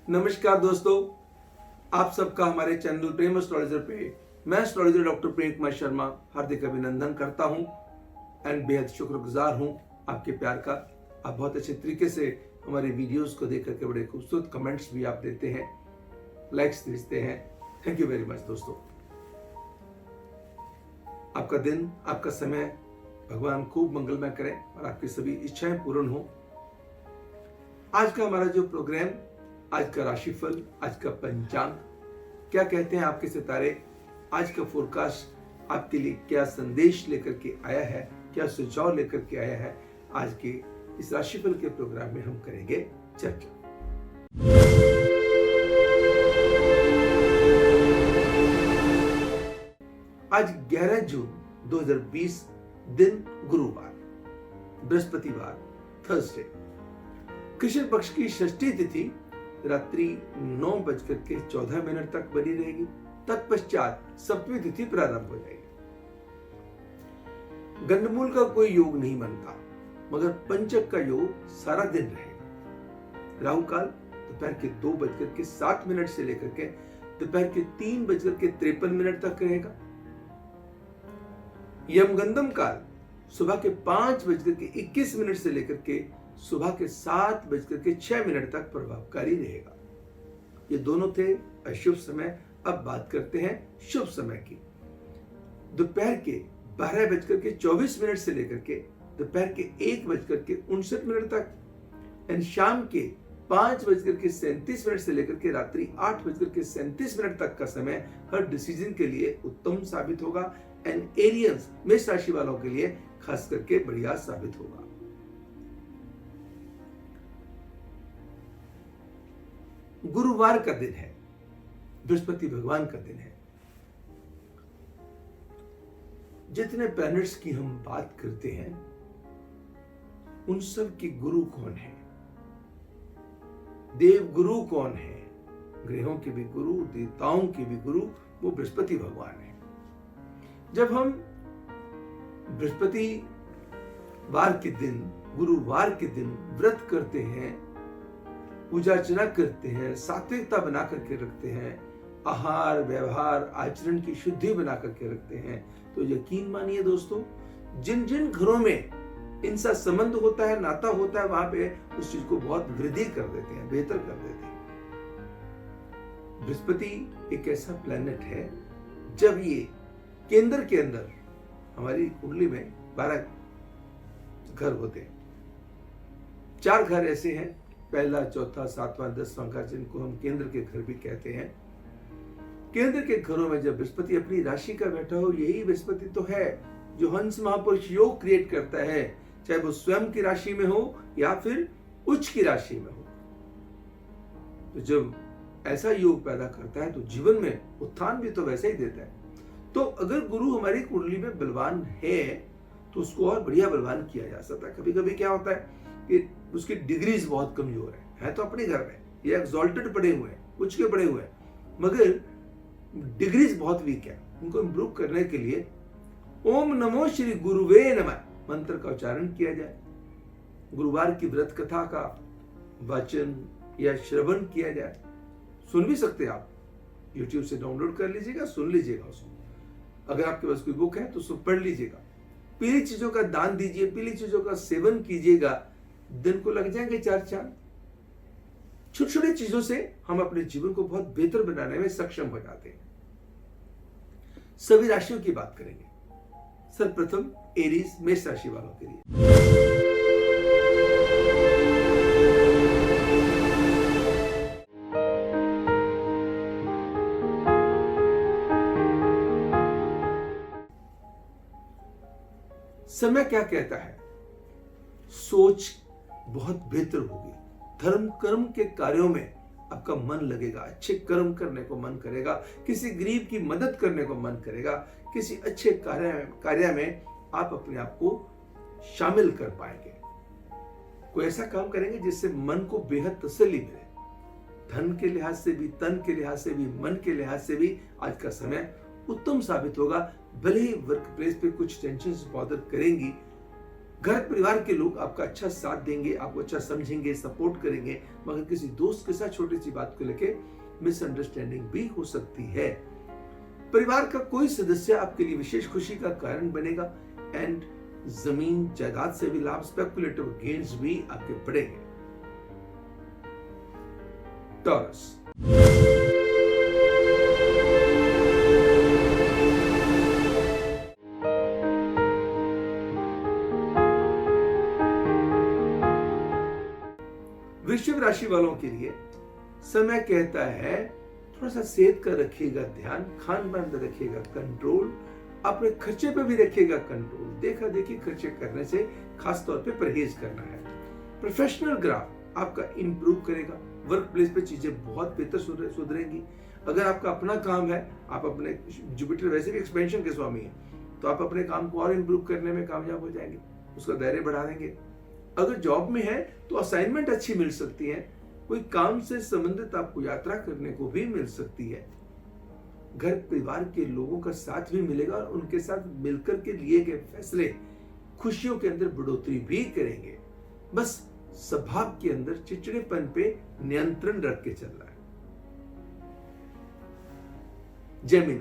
नमस्कार दोस्तों, आप सबका हमारे चैनल प्रेम एस्ट्रोलॉजर पे मैं एस्ट्रोलॉजर डॉक्टर प्रेम कुमार शर्मा हार्दिक अभिनंदन करता हूं एंड बेहद शुक्रगुजार हूं आपके प्यार का। आप बहुत अच्छे तरीके से हमारे वीडियोस को देख करके बड़े खूबसूरत कमेंट्स भी आप देते हैं, लाइक्स भेजते हैं। थैंक यू वेरी मच दोस्तों। आपका दिन, आपका समय भगवान खूब मंगलमय करें और आपकी सभी इच्छाएं पूर्ण हो। आज का हमारा जो प्रोग्राम, आज का राशिफल, आज का पंचांग, क्या कहते हैं आपके सितारे, आज का फोरकास्ट आपके लिए क्या संदेश लेकर के आया है, क्या सुझाव लेकर के आया है, आज के इस राशिफल के प्रोग्राम में हम करेंगे चर्चा। आज 11 जून 2020, दिन गुरुवार, बृहस्पतिवार, थर्सडे। कृष्ण पक्ष की षष्ठी तिथि रात्रि 9:14 तक बनी रहेगी। तत्पश्चात सप्तमी तिथि प्रारंभ हो जाएगी। गंडमूल का कोई योग नहीं बनता, मगर पंचक का योग सारा दिन रहेगा। राहु काल दोपहर के 2:07 से लेकर के दोपहर के 3:53 तक रहेगा। यमगंधम काल सुबह के 5:21 से लेकर के सुबह के 7:06 तक प्रभावकारी रहेगा। ये दोनों थे अशुभ समय। अब बात करते हैं शुभ समय की। दोपहर के 12:24 से लेकर के दोपहर के 1:59 तक एंड शाम के 5:37 से लेकर के रात्रि 8:37 तक का समय हर डिसीजन के लिए उत्तम साबित होगा एंड एरियंस मेष राशि वालों के लिए खास करके बढ़िया साबित होगा। गुरुवार का दिन है, बृहस्पति भगवान का दिन है। जितने प्लैनेट्स की हम बात करते हैं उन सब के गुरु कौन है, देव गुरु कौन है, ग्रहों के भी गुरु, देवताओं के भी गुरु वो बृहस्पति भगवान है। जब हम बृहस्पति वार के दिन, गुरुवार के दिन व्रत करते हैं, पूजा अर्चना करते हैं, सात्विकता बना करके रखते हैं, आहार व्यवहार आचरण की शुद्धि बना करके रखते हैं, तो यकीन मानिए दोस्तों, जिन जिन घरों में इनसा संबंध होता है, नाता होता है, वहां पे उस चीज को बहुत वृद्धि कर देते हैं, बेहतर कर देते हैं। बृहस्पति एक ऐसा प्लैनेट है, जब ये केंद्र के अंदर, हमारी कुंडली में 12 घर होते हैं। 4 घर ऐसे हैं, पहला, चौथा, 7वां, 10वां घर, जिनको हम केंद्र के घर भी कहते हैं। केंद्र के घरों में जब बृहस्पति अपनी राशि का बैठा हो, यही बृहस्पति तो है जो हंस महापुरुष योग क्रिएट करता है, चाहे वो स्वयं की राशि में हो या फिर उच्च की राशि में हो। तो जब ऐसा योग पैदा करता है तो जीवन में उत्थान भी तो वैसे ही देता है। तो अगर गुरु हमारी कुंडली में बलवान है तो उसको और बढ़िया बलवान किया जा सकता है। कभी कभी क्या होता है कि उसकी डिग्रीज बहुत कमजोर है तो अपने घर में ये एक्सॉल्टेड पड़े हुए हैं, उच्च के पड़े हुए हैं, मगर डिग्रीज बहुत वीक है। उनको इंप्रूव करने के लिए ओम नमो श्री गुरुवे नमः मंत्र का उच्चारण किया जाए। गुरुवार की व्रत कथा का वाचन या श्रवण किया जाए। सुन भी सकते हैं आप, YouTube से डाउनलोड कर लीजिएगा, सुन लीजिएगा उसको। अगर आपके पास कोई बुक है तो उसको पढ़ लीजिएगा। पीली चीजों का दान दीजिए, पीली चीजों का सेवन कीजिएगा, दिन को लग जाएंगे 4 चांद। छोटी छोटी चीजों से हम अपने जीवन को बहुत बेहतर बनाने में सक्षम हो जाते हैं। सभी राशियों की बात करेंगे। सर्वप्रथम एरीज, मेष राशि वालों के लिए। समय क्या कहता है? सोच बहुत बेहतर होगी। धर्म कर्म के कार्यों में आपका मन लगेगा, अच्छे कर्म करने को मन करेगा, किसी गरीब की मदद करने को मन करेगा, किसी अच्छे कार्य में आप अपने आप को शामिल कर पाएंगे। कोई ऐसा काम करेंगे जिससे मन को बेहद तसल्ली मिले। धन के लिहाज से भी, तन के लिहाज से भी, मन के लिहाज से भी आज का समय उत्तम साबित होगा। भले ही वर्क प्लेस पे कुछ टेंशन बॉदर करेंगी, घर परिवार के लोग आपका अच्छा साथ देंगे, आपको अच्छा समझेंगे, सपोर्ट करेंगे, मगर किसी दोस्त के साथ छोटी सी बात को लेके मिसअंडरस्टैंडिंग भी हो सकती है। परिवार का कोई सदस्य आपके लिए विशेष खुशी का कारण बनेगा एंड जमीन जायदाद से भी लाभ, स्पेकुलेटिव गेन्स भी आपके बढ़ेंगे। टॉरस, वृश्चिक राशि वालों के लिए समय कहता है थोड़ा सा सेहत का रखिएगा ध्यान, खान पान पर रखिएगा कंट्रोल, अपने खर्चे पे भी रखिएगा कंट्रोल। देखा देखी खर्चे करने से खास तौर पे परहेज करना है। प्रोफेशनल ग्राफ आपका इंप्रूव करेगा, वर्क प्लेस पे चीजें बहुत बेहतर सुधरेंगी। अगर आपका अपना काम है, आप अपने जुपिटर वैसे भी एक्सपेंशन के स्वामी हैं, तो आप अपने काम को और इंप्रूव करने में कामयाब हो जाएंगे, उसका दायरे बढ़ा देंगे। अगर जॉब में है तो असाइनमेंट अच्छी मिल सकती है, कोई काम से संबंधित आपको यात्रा करने को भी मिल सकती है। घर परिवार के लोगों का साथ भी मिलेगा और उनके साथ मिलकर के लिए गए फैसले खुशियों के अंदर बढ़ोतरी भी करेंगे। बस स्वभाव के अंदर चिड़चिड़ेपन पे नियंत्रण रख के चलना है। जेमिनी,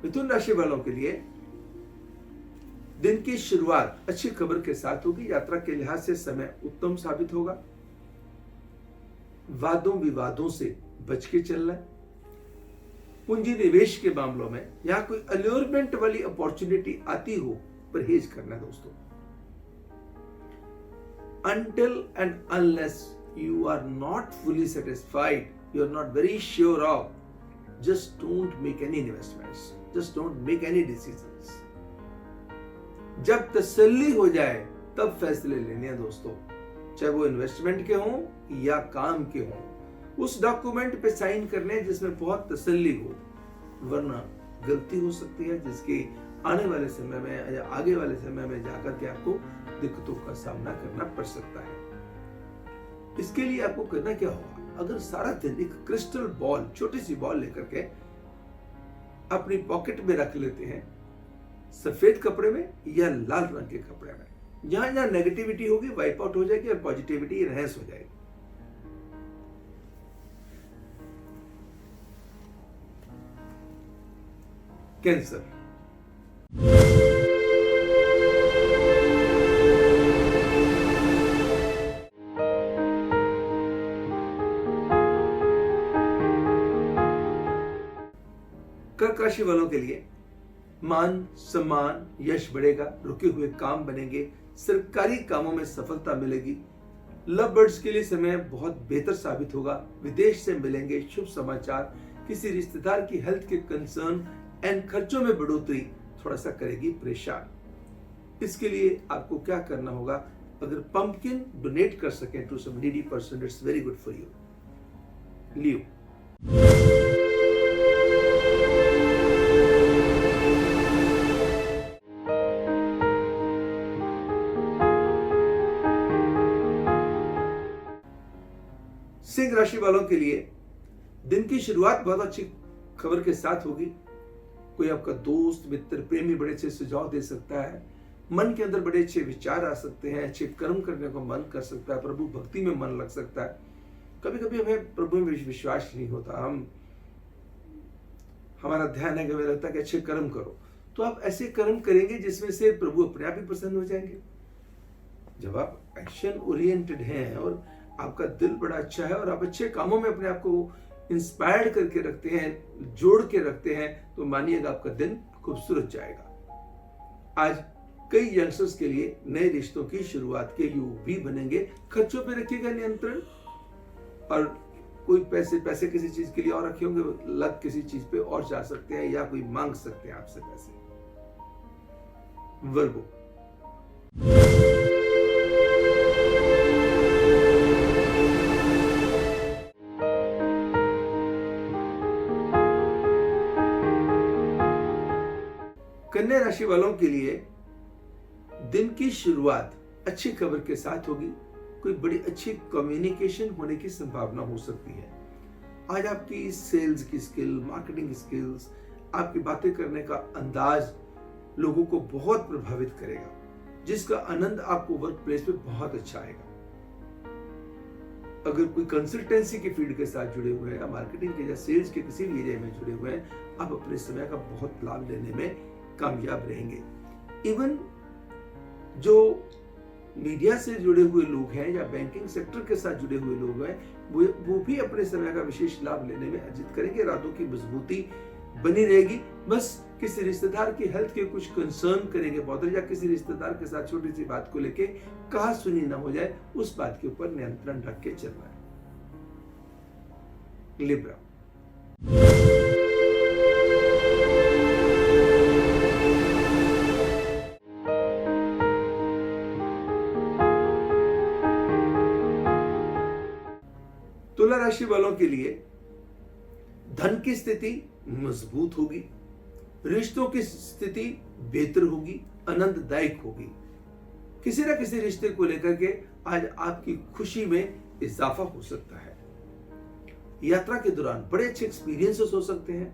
मिथुन राशि वालों के लिए दिन की शुरुआत अच्छी खबर के साथ होगी। यात्रा के लिहाज से समय उत्तम साबित होगा। वादों विवादों से बच के चलना है। पूंजी निवेश के मामलों में यहां कोई अल्योरमेंट वाली अपॉर्चुनिटी आती हो, परहेज करना दोस्तों। Until and unless you are not fully satisfied, you are not very sure of, just don't make any investments, just don't make any decisions. जब तसल्ली हो जाए तब फैसले लेने हैं दोस्तों, चाहे वो इन्वेस्टमेंट के हों या काम के हों। उस डॉक्यूमेंट पे साइन करने जिसमें बहुत तसल्ली हो, वरना गलती हो सकती है जिसके आने वाले समय में या आगे वाले समय में जाकर के आपको दिक्कतों का सामना करना पड़ सकता है। इसके लिए आपको करना क्या होगा? अगर सारा दिन एक क्रिस्टल बॉल, छोटी सी बॉल लेकर के अपनी पॉकेट में रख लेते हैं, सफेद कपड़े में या लाल रंग के कपड़े में, जहां जहां नेगेटिविटी होगी वाइप आउट हो जाएगी और पॉजिटिविटी इनहैंस हो जाएगी। कैंसर, कर्क राशि वालों के लिए मान सम्मान यश बढ़ेगा, रुके हुए काम बनेंगे, सरकारी कामों में सफलता मिलेगी। लव बर्ड्स के लिए समय बहुत बेहतर साबित होगा। विदेश से मिलेंगे शुभ समाचार। किसी रिश्तेदार की हेल्थ के कंसर्न एंड खर्चों में बढ़ोतरी थोड़ा सा करेगी परेशान। इसके लिए आपको क्या करना होगा? अगर पंपकिन डोनेट कर सकें to some needy person, it's very good for you. Leo, सिंह राशि वालों के लिए दिन की शुरुआत बहुत अच्छी खबर के साथ होगी। कोई आपका दोस्त, मित्र, प्रेमी बड़े अच्छे सुझाव दे सकता है। मन के अंदर बड़े अच्छे विचार आ सकते हैं। अच्छे कर्म करने को मन कर सकता है। प्रभु भक्ति में मन लग सकता है। कभी कभी हमें प्रभु में विश्वास नहीं होता, हमारा ध्यान है कि हमें लगता है कि अच्छे कर्म करो, तो आप ऐसे कर्म करेंगे जिसमें से प्रभु अपने आप ही प्रसन्न हो जाएंगे। जब आप एक्शन ओरिएंटेड हैं और आपका दिल बड़ा अच्छा है और आप अच्छे कामों में अपने आप को इंस्पायर्ड करके रखते हैं, जोड़ के रखते हैं, तो मानिएगा आपका दिन खूबसूरत जाएगा। आज कई यंगस्टर्स के लिए नए रिश्तों की शुरुआत के योग भी बनेंगे। खर्चों पे रखिएगा नियंत्रण, और कोई पैसे किसी चीज के लिए और रखे होंगे, लग किसी चीज पे और जा सकते हैं या कोई मांग सकते हैं आपसे पैसे। वर्गो, कन्या राशि वालों के लिए दिन की शुरुआत अच्छी खबर के साथ होगी। कोई बड़ी अच्छी कम्युनिकेशन होने की संभावना हो सकती है। आज आपकी सेल्स की स्किल, मार्केटिंग स्किल्स, आपकी बातें करने का अंदाज लोगों को बहुत प्रभावित करेगा, जिसका आनंद आपको वर्क प्लेस पे बहुत अच्छा आएगा। अगर कोई कंसल्टेंसी के फील्ड के साथ जुड़े हुए हैं या मार्केटिंग के या सेल्स के किसी भी एरिया में जुड़े हुए हैं, आप अपने समय का बहुत लाभ लेने में कामयाब रहेंगे। इवन जो मीडिया से जुड़े हुए लोग हैं या बैंकिंग सेक्टर के साथ जुड़े हुए लोग हैं, वो भी अपने समय का विशेष लाभ लेने में अर्जित करेंगे। रातों की मजबूती बनी रहेगी। बस किसी रिश्तेदार की हेल्थ के कुछ कंसर्न करेंगे बॉदर, या किसी रिश्तेदार के साथ छोटी सी बात को लेके कहा सुनी ना हो जाए, उस बात के ऊपर नियंत्रण रख के चलना है। लिब्रा, तुला राशि वालों के लिए धन की स्थिति मजबूत होगी, रिश्तों की स्थिति बेहतर होगी, आनंददायक होगी। किसी ना किसी रिश्ते को लेकर के आज आपकी खुशी में इजाफा हो सकता है। यात्रा के दौरान बड़े अच्छे एक्सपीरियंसेस हो सकते हैं,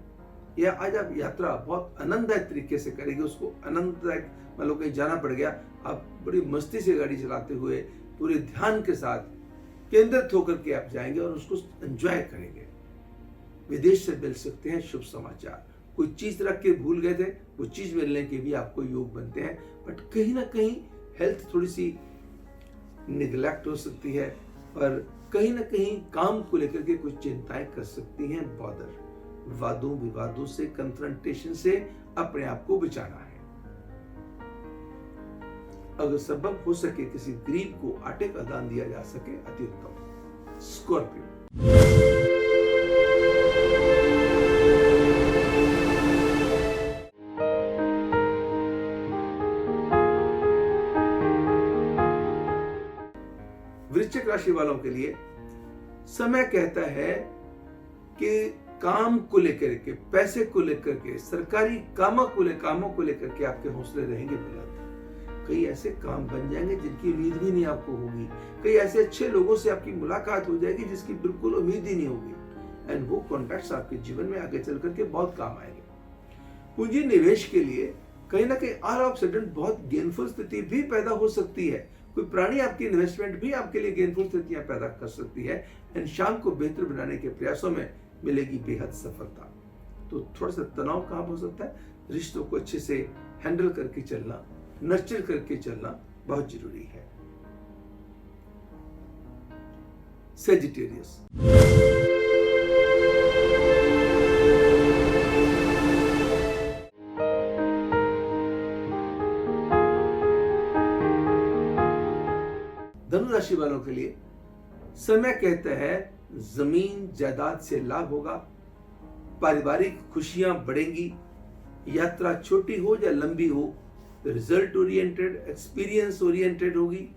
या आज आप यात्रा बहुत आनंददायक तरीके से करेंगे। उसको आनंददायक, मान लो कहीं जाना पड़ गया, आप बड़ी मस्ती से गाड़ी चलाते हुए पूरे ध्यान के साथ केंद्रित होकर के आप जाएंगे और उसको एंजॉय करेंगे। विदेश से मिल सकते हैं शुभ समाचार। कोई चीज रख के भूल गए थे, वो चीज मिलने के भी आपको योग बनते हैं। बट कहीं ना कहीं हेल्थ थोड़ी सी निगलेक्ट हो सकती है, और कहीं ना कहीं काम को लेकर के कुछ चिंताएं कर सकती हैं बॉदर। वादों विवादों से, कन्फ्रंटेशन से अपने आप को बचाना है। अगर संभव हो सके किसी गरीब को आटे का दान दिया जा सके, अति उत्तम। स्कॉर्पियो, वृश्चिक राशि वालों के लिए समय कहता है कि काम को लेकर के, पैसे को लेकर के, सरकारी कामों को लेकर के आपके हौसले रहेंगे बुलंद। कई ऐसे काम बन जाएंगे जिनकी उम्मीद भी नहीं आपको होगी। कई ऐसे अच्छे लोगों से आपकी मुलाकात हो जाएगी जिसकी बिल्कुल उम्मीद ही नहीं होगी, एंड वो कॉन्टैक्ट्स आपके जीवन में आगे चल करके बहुत काम आएंगे। पूंजी निवेश के लिए कहीं ना कहीं ऑल ऑफ सडन बहुत गेनफुल स्थिति भी पैदा हो सकती है। कोई प्राणी आपकी इन्वेस्टमेंट भी आपके लिए गेनफुल स्थितियां पैदा कर सकती है, एंड शाम को बेहतर बनाने के प्रयासों में मिलेगी बेहद सफलता। तो थोड़ा सा तनाव कहाँ हो सकता है, रिश्तों को अच्छे से हैंडल करके चलना, नर्चर करके चलना बहुत जरूरी है। सेजिटेरियस, धनु राशि वालों के लिए समय कहता है जमीन जायदाद से लाभ होगा, पारिवारिक खुशियां बढ़ेंगी, यात्रा छोटी हो या लंबी हो, रिजल्ट ओरिएंटेड, एक्सपीरियंस ओरिएंटेड होगी।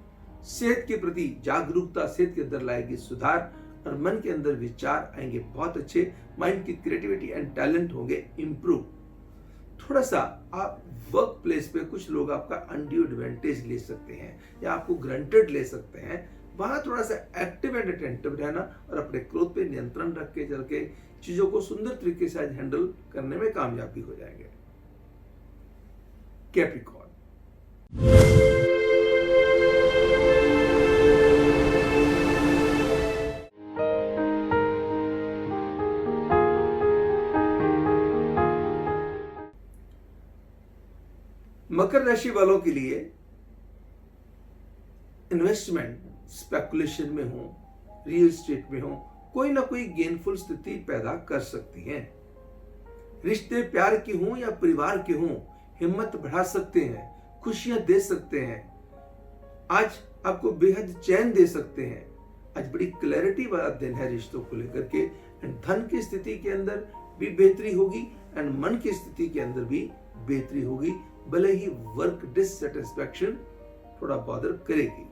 सेहत के प्रति जागरूकता सेहत के अंदर लाएगी सुधार, और मन के अंदर विचार आएंगे बहुत अच्छे। माइंड की क्रिएटिविटी एंड टैलेंट होंगे इंप्रूव। थोड़ा सा आप वर्क प्लेस पे कुछ लोग आपका अनड्यू एडवांटेज ले सकते हैं या आपको ग्रांटेड ले सकते हैं। वहां थोड़ा सा एक्टिव एंड अटेंटिव रहना और अपने क्रोध पे नियंत्रण रख के चल के चीजों को सुंदर तरीके से आज हैंडल करने में कामयाबी हो जाएंगे। कैप्रिकॉर्न, मकर राशि वालों के लिए इन्वेस्टमेंट स्पेकुलेशन में हो, रियल स्टेट में हो, कोई ना कोई गेनफुल स्थिति पैदा कर सकती है। रिश्ते प्यार के हों या परिवार के हों, हिम्मत बढ़ा सकते हैं, खुशियां दे सकते हैं, आज आपको बेहद चैन दे सकते हैं। आज बड़ी क्लैरिटी वाला दिन है रिश्तों को लेकर के, एंड धन की स्थिति के अंदर भी बेहतरी होगी एंड मन की स्थिति के अंदर भी बेहतरी होगी, भले ही वर्क डिससेटिस्फैक्शन थोड़ा बॉदर करेगी।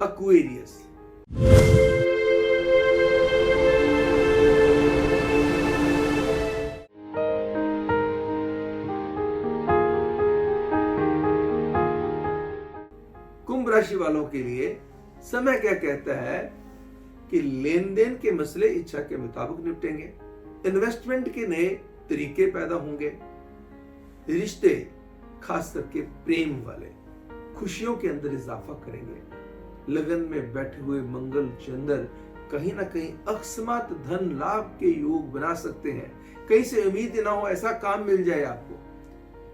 एक्वेरियस, राशि वालों के लिए समय क्या कहता है कि लेन देन के मसले इच्छा के मुताबिक निपटेंगे, इन्वेस्टमेंट के नए तरीके पैदा होंगे, रिश्ते खास करके प्रेम वाले खुशियों के अंदर इजाफा करेंगे, लगन में बैठे हुए मंगल चंद्र कहीं ना कहीं अकस्मात धन लाभ के योग बना सकते हैं। कहीं से उम्मीद ना हो ऐसा काम मिल जाए आपको,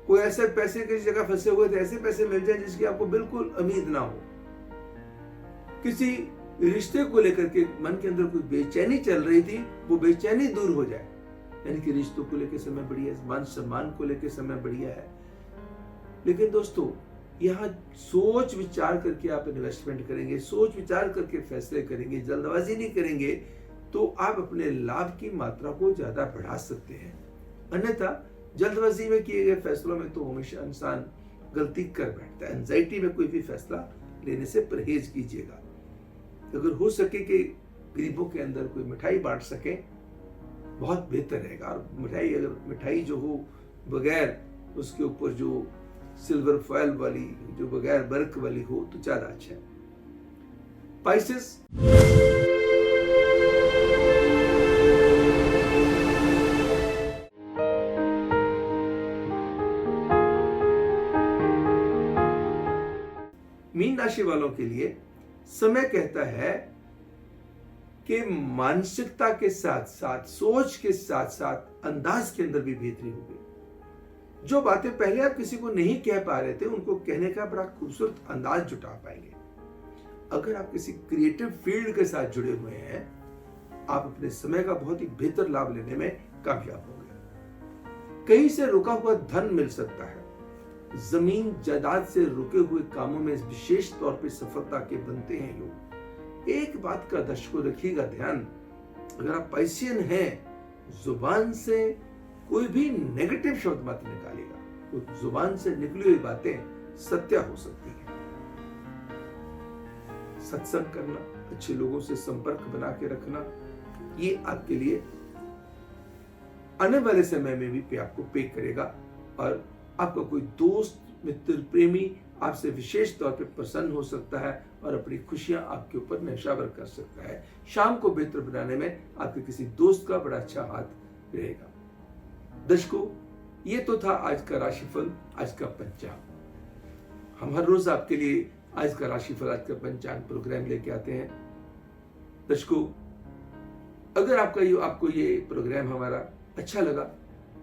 कोई ऐसे पैसे किसी जगह फंसे हुए थे ऐसे पैसे मिल जाए जिसकी आपको बिल्कुल उम्मीद ना हो, किसी रिश्ते को लेकर के मन के अंदर कोई बेचैनी चल रही थी वो बेचैनी दूर हो जाए, यानी कि रिश्तों को लेकर समय बढ़िया है, मान सम्मान को लेकर समय बढ़िया है। लेकिन दोस्तों यहाँ सोच विचार करके आप इन्वेस्टमेंट करेंगे, सोच विचार करके फैसले करेंगे, जल्दबाजी नहीं करेंगे तो आप अपने लाभ की मात्रा को ज्यादा बढ़ा सकते हैं। अन्यथा जल्दबाजी में किए गए फैसलों में तो हमेशा इंसान गलती कर बैठता है। एंजाइटी में कोई भी फैसला लेने से परहेज कीजिएगा। अगर हो सके कि गरीबों के अंदर कोई मिठाई बांट सके बहुत बेहतर रहेगा। और मिठाई अगर मिठाई जो हो बगैर उसके ऊपर जो सिल्वर फॉयल वाली, जो बगैर बर्क वाली हो तो ज्यादा अच्छा है। पाइसेस, मीन राशि वालों के लिए समय कहता है कि मानसिकता के साथ साथ, सोच के साथ साथ अंदाज के अंदर भी बेहतरी होगी। जो बातें पहले आप किसी को नहीं कह पा रहे थे उनको कहने का बड़ा खूबसूरत अंदाज जुटा पाएंगे। अगर आप किसी क्रिएटिव फील्ड के साथ जुड़े हुए हैं आप अपने समय का बहुत ही बेहतर लाभ लेने में कामयाब होंगे। कहीं से रुका हुआ धन मिल सकता है, जमीन जायदाद से रुके हुए कामों में विशेष तौर पे सफलता के बनते हैं योग। एक बात का दर्शकों रखिएगा ध्यान, अगर आप पाइसियन हैं जुबान से कोई भी नेगेटिव शब्द मत निकालिएगा, तो जुबान से निकली हुई बातें सत्य हो सकती हैं। सत्संग करना, अच्छे लोगों से संपर्क बना के रखना, ये आपके लिए आने वाले समय में भी आपको पे करेगा। और आपका कोई दोस्त, मित्र, प्रेमी आपसे विशेष तौर पे प्रसन्न हो सकता है और अपनी खुशियां आपके ऊपर न्यौछावर कर सकता है। शाम को बेहतर बनाने में आपके किसी दोस्त का बड़ा अच्छा हाथ रहेगा। दर्शकों, ये तो था आज का राशिफल, आज का पंचांग। हम हर रोज आपके लिए आज का राशिफल, आज का पंचांग प्रोग्राम लेके आते हैं। दर्शकों, अगर आपको ये प्रोग्राम हमारा अच्छा लगा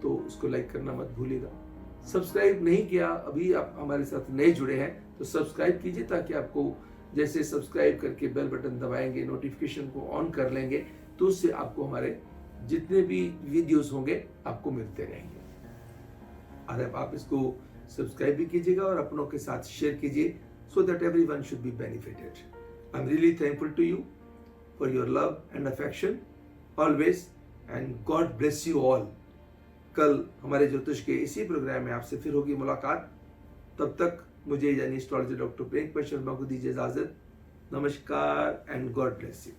तो इसको लाइक करना मत भूलिएगा। सब्सक्राइब नहीं किया, अभी आप हमारे साथ नए जुड़े हैं तो सब्सक्राइब कीजिए, ताकि आपको जैसे सब्सक्राइब करके बेल बटन दबाएंगे, नोटिफिकेशन को ऑन कर लेंगे तो उससे आपको हमारे जितने भी वीडियोस होंगे आपको मिलते रहेंगे। और आप इसको सब्सक्राइब भी कीजिएगा और अपनों के साथ शेयर कीजिए, so that everyone should be benefited. I'm really thankful to you for your love and affection always, and God bless you all. कल हमारे ज्योतिष के इसी प्रोग्राम में आपसे फिर होगी मुलाकात। तब तक मुझे यानी एस्ट्रोलॉजर डॉक्टर प्रेम शर्मा को दीजिए इजाजत। नमस्कार एंड गॉड ब्लेस यू।